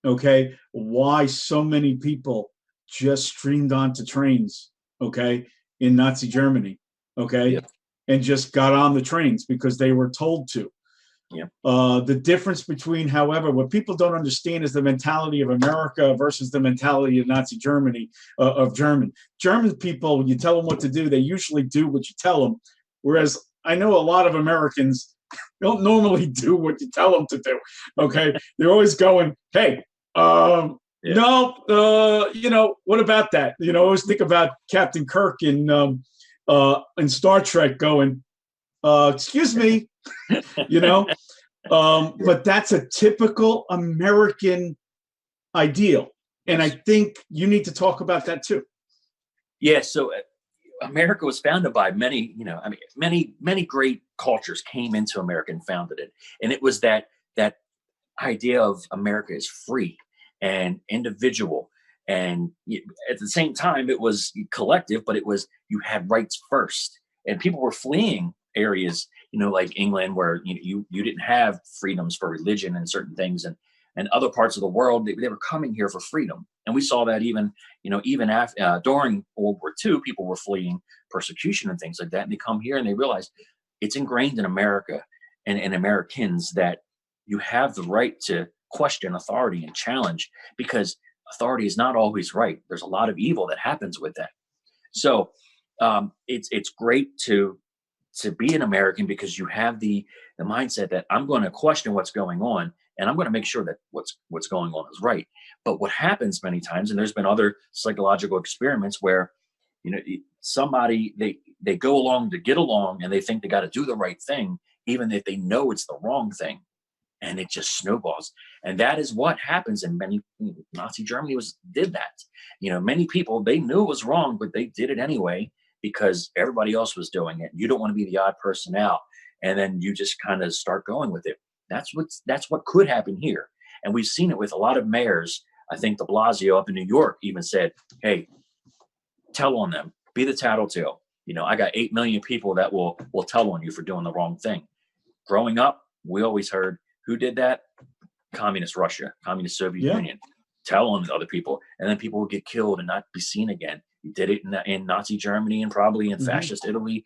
okay, why so many people just streamed onto trains, okay, in Nazi Germany, okay. Yep. And just got on the trains because they were told to. Yeah. The difference between, however, what people don't understand is the mentality of America versus the mentality of Nazi Germany, of German people. When you tell them what to do, they usually do what you tell them. Whereas I know a lot of Americans don't normally do what you tell them to do. Okay. They're always going, hey, no, what about that? I always think about Captain Kirk in Star Trek going, excuse me, but that's a typical American ideal. And I think you need to talk about that too. Yeah. So America was founded by many, many great cultures came into America and founded it. And it was that idea of America is free and individual. And at the same time, it was collective, but it was, you had rights first. And people were fleeing areas, like England, where you didn't have freedoms for religion and certain things, and other parts of the world, they were coming here for freedom. And we saw that even after during World War II, people were fleeing persecution and things like that, and they come here and they realize it's ingrained in America and Americans that you have the right to question authority and challenge, because authority is not always right. There's a lot of evil that happens with that. So it's great to be an American, because you have the mindset that I'm going to question what's going on, and I'm going to make sure that what's going on is right. But what happens many times, and there's been other psychological experiments where somebody they go along to get along, and they think they got to do the right thing even if they know it's the wrong thing, and it just snowballs. And that is what happens in many Nazi Germany did that. Many people, they knew it was wrong, but they did it anyway because everybody else was doing it. You don't want to be the odd person out, and then you just kind of start going with it. That's what could happen here. And we've seen it with a lot of mayors. I think de Blasio up in New York even said, hey, tell on them, be the tattletale. I got 8 million people that will tell on you for doing the wrong thing. Growing up, we always heard, who did that? Communist Russia, Communist Soviet Union. Tell on other people, and then people would get killed and not be seen again. You did it in Nazi Germany and probably in fascist Italy.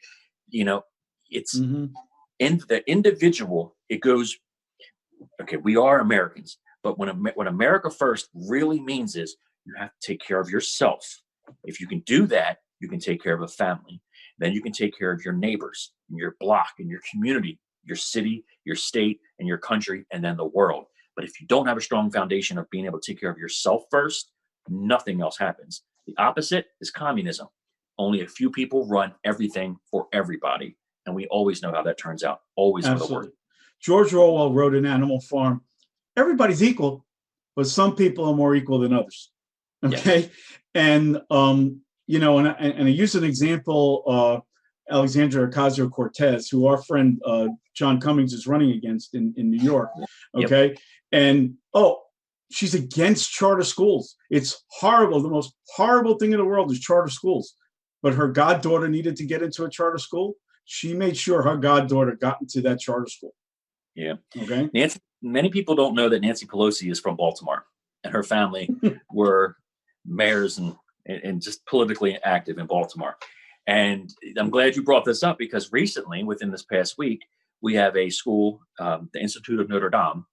It's in the individual. It goes, okay, we are Americans, but what America first really means is you have to take care of yourself. If you can do that, you can take care of a family. Then you can take care of your neighbors, and your block, and your community, your city, your state, and your country, and then the world. But if you don't have a strong foundation of being able to take care of yourself first, nothing else happens. The opposite is communism. Only a few people run everything for everybody. And we always know how that turns out. Always for the worst. George Orwell wrote in Animal Farm, everybody's equal, but some people are more equal than others. Okay. Yes. And, and I use an example, Alexandria Ocasio-Cortez, who our friend John Cummings is running against in New York. Okay. Yep. And, she's against charter schools. It's horrible. The most horrible thing in the world is charter schools. But her goddaughter needed to get into a charter school. She made sure her goddaughter got into that charter school. Yeah. Okay. Many people don't know that Nancy Pelosi is from Baltimore, and her family were mayors and just politically active in Baltimore. And I'm glad you brought this up, because recently, within this past week, we have a school, the Institute of Notre Dame,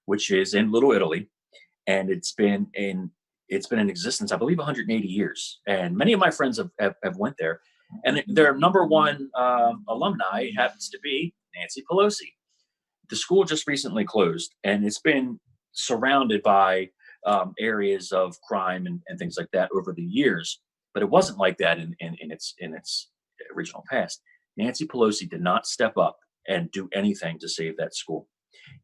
which is in Little Italy, and it's been in existence, I believe, 180 years. And many of my friends have went there, and their number one alumni happens to be Nancy Pelosi. The school just recently closed, and it's been surrounded by areas of crime and things like that over the years. But it wasn't like that in its original past. Nancy Pelosi did not step up and do anything to save that school.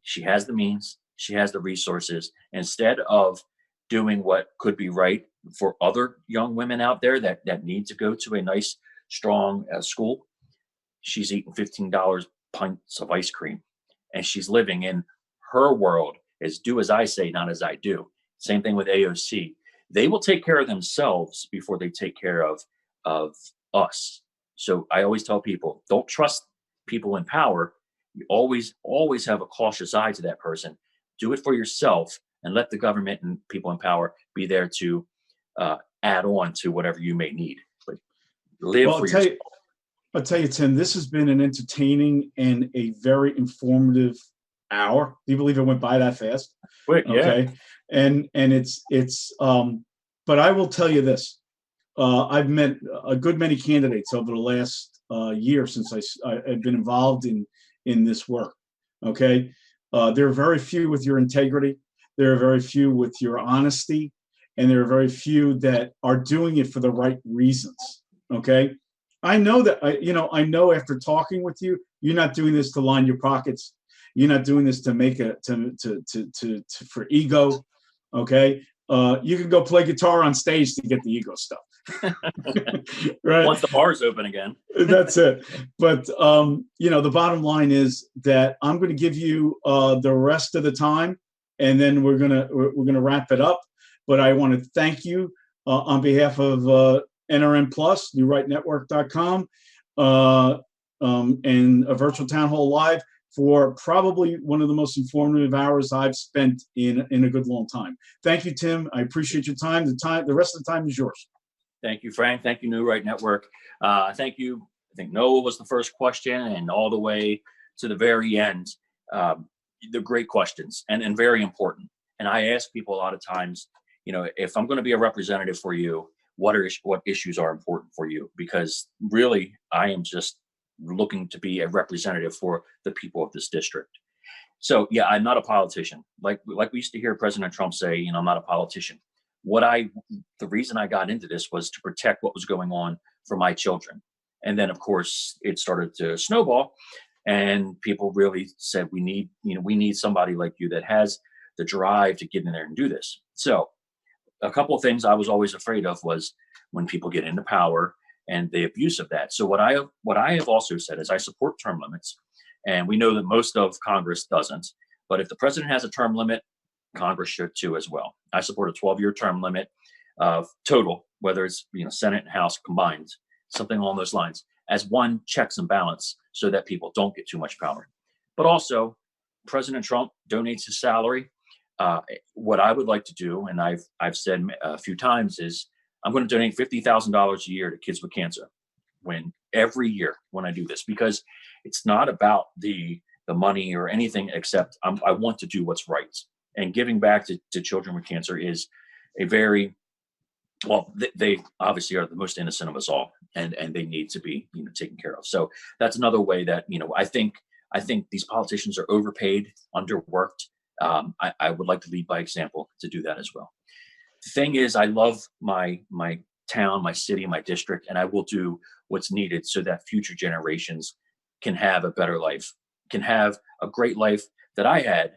She has the means, she has the resources. Instead of doing what could be right for other young women out there that need to go to a nice, strong school, she's eating $15 pints of ice cream, and she's living in her world as do as I say, not as I do. Same thing with AOC. They will take care of themselves before they take care of us. So I always tell people, don't trust people in power. You always have a cautious eye to that person. Do it for yourself, and let the government and people in power be there to add on to whatever you may need. But live for yourself. I'll tell you, Tim, this has been an entertaining and a very informative hour. Do you believe it went by that fast? Quick, yeah. Okay. And it's but I will tell you this. I've met a good many candidates over the last year since I've been involved in this work. Okay. There are very few with your integrity. There are very few with your honesty, and there are very few that are doing it for the right reasons. Okay. I know that, I know after talking with you, you're not doing this to line your pockets. You're not doing this to make for ego. Okay. You can go play guitar on stage to get the ego stuff. Right. Once the bar's open again. That's it. But, the bottom line is that I'm going to give you the rest of the time, and then we're going to wrap it up. But I want to thank you on behalf of NRN Plus, NewRightNetwork.com, and a virtual town hall live for probably one of the most informative hours I've spent in a good long time. Thank you, Tim. I appreciate your time. The rest of the time is yours. Thank you, Frank. Thank you, New Right Network. Thank you. I think Noah was the first question, and all the way to the very end, the great questions and very important. And I ask people a lot of times, if I'm going to be a representative for you, what issues are important for you? Because really, I am just looking to be a representative for the people of this district. So yeah, I'm not a politician. Like we used to hear President Trump say, I'm not a politician. The reason I got into this was to protect what was going on for my children. And then of course it started to snowball, and people really said, we need somebody like you that has the drive to get in there and do this. So a couple of things I was always afraid of was when people get into power and the abuse of that. So what I have also said is I support term limits, and we know that most of Congress doesn't. But if the president has a term limit, Congress should too as well. I support a 12-year term limit total, whether it's Senate and House combined, something along those lines, as one checks and balance so that people don't get too much power. But also, President Trump donates his salary. What I would like to do, and I've said a few times, is I'm going to donate $50,000 a year to kids with cancer every year when I do this, because it's not about the money or anything, except I want to do what's right. And giving back to children with cancer is a very, they obviously are the most innocent of us all, and they need to be taken care of. So that's another way that I think these politicians are overpaid, underworked. I would like to lead by example to do that as well. The thing is, I love my town, my city, my district, and I will do what's needed so that future generations can have a better life, can have a great life that I had,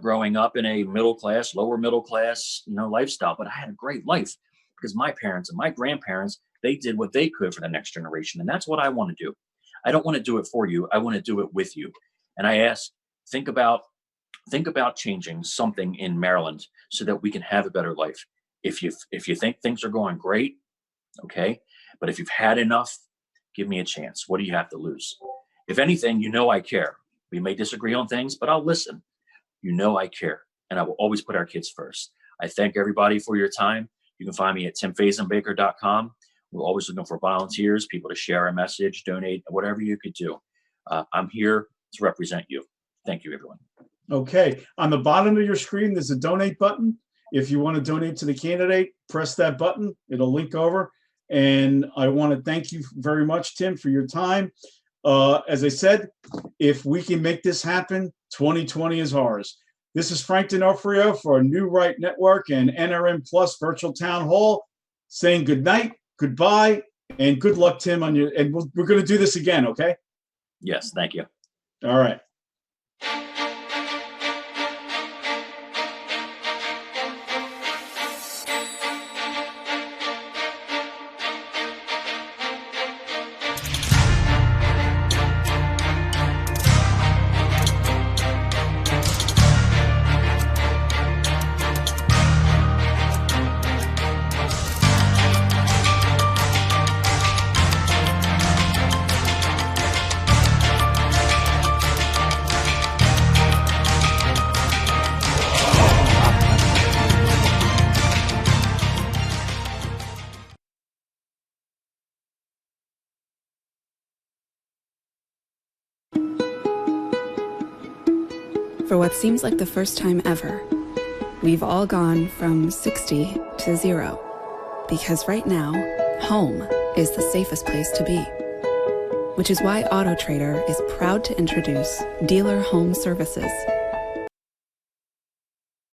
growing up in a lower middle class, lifestyle. But I had a great life because my parents and my grandparents, they did what they could for the next generation. And that's what I want to do. I don't want to do it for you. I want to do it with you. And I ask, think about changing something in Maryland so that we can have a better life. If you think things are going great, okay. But if you've had enough, give me a chance. What do you have to lose? If anything, I care. We may disagree on things, but I'll listen. I care, and I will always put our kids first. I thank everybody for your time. You can find me at timfazenbaker.com. We're always looking for volunteers, people to share a message, donate, whatever you could do. I'm here to represent you. Thank you, everyone. Okay. On the bottom of your screen, there's a donate button. If you want to donate to the candidate, press that button. It'll link over. And I want to thank you very much, Tim, for your time. As I said, if we can make this happen, 2020 is ours. This is Frank D'Onofrio for New Right Network and NRN Plus Virtual Town Hall, saying good night, goodbye, and good luck, Tim, on your. And we're going to do this again, okay? Yes, thank you. All right. For what seems like the first time ever, we've all gone from 60 to 0. Because right now, home is the safest place to be. Which is why AutoTrader is proud to introduce Dealer Home Services,